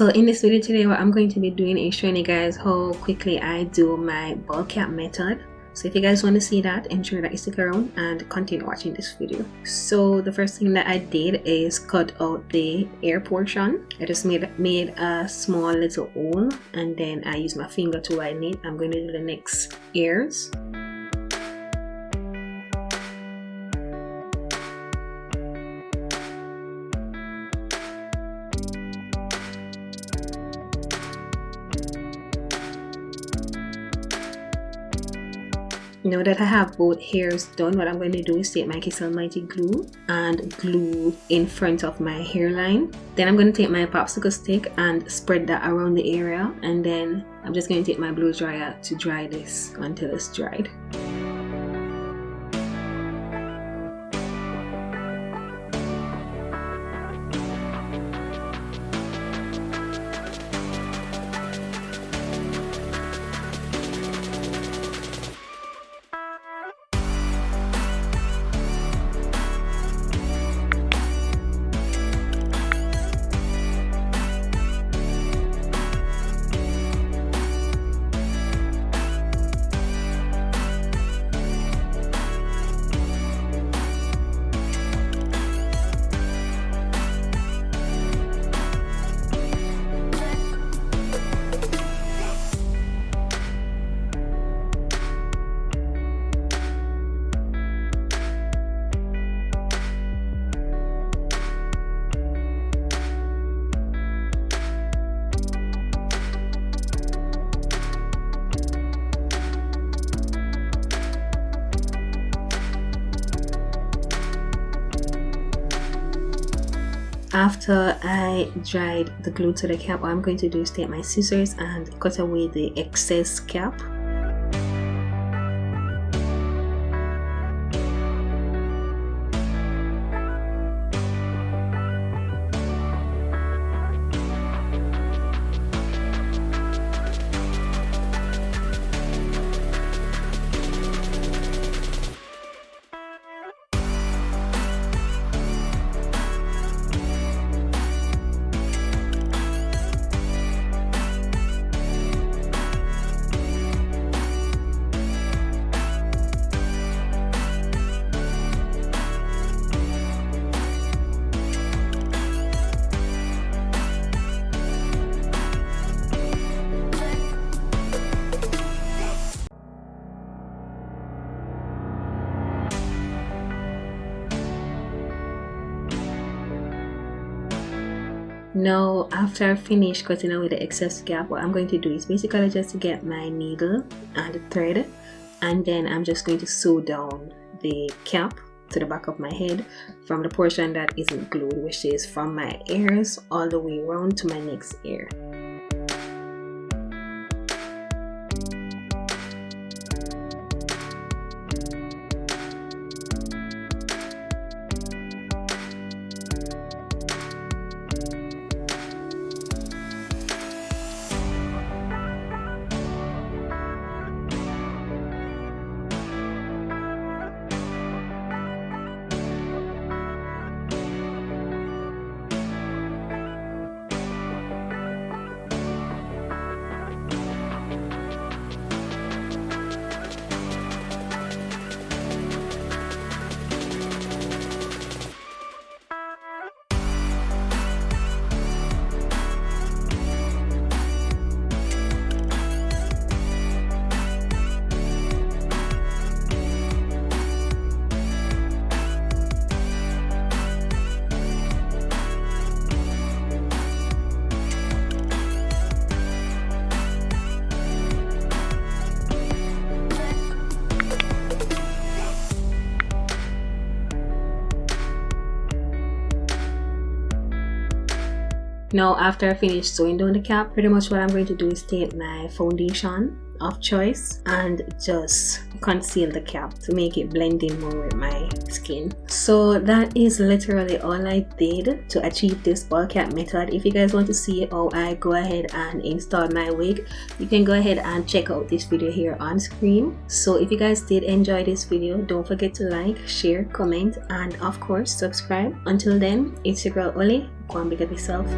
So in this video today, what I'm going to be doing is showing you guys how quickly I do my ball cap method. So if you guys want to see that, ensure that you stick around and continue watching this video. So the first thing that I did is cut out the ear portion. I just made a small little hole, and then I use my finger to widen it. I'm going to do the next ears. Now that I have both hairs done, what I'm going to do is take my Kiss Almighty glue and glue in front of my hairline. Then I'm going to take my popsicle stick and spread that around the area, and then I'm just going to take my blow dryer to dry this until it's dried. After I dried the glue to the cap, what I'm going to do is take my scissors and cut away the excess cap. Now, after I finish cutting away the excess gap, what I'm going to do is basically just get my needle and the thread, and then I'm just going to sew down the cap to the back of my head from the portion that isn't glued, which is from my ears all the way around to my next ear. Now, after I finish sewing down the cap, pretty much what I'm going to do is take my foundation of choice and just conceal the cap to make it blend in more with my skin. So that is literally all I did to achieve this ball cap method. If you guys want to see how I go ahead and install my wig, you can go ahead and check out this video here on screen. So if you guys did enjoy this video, don't forget to like, share, comment, and of course subscribe. Until then, it's your girl Oli. Go and big up yourself.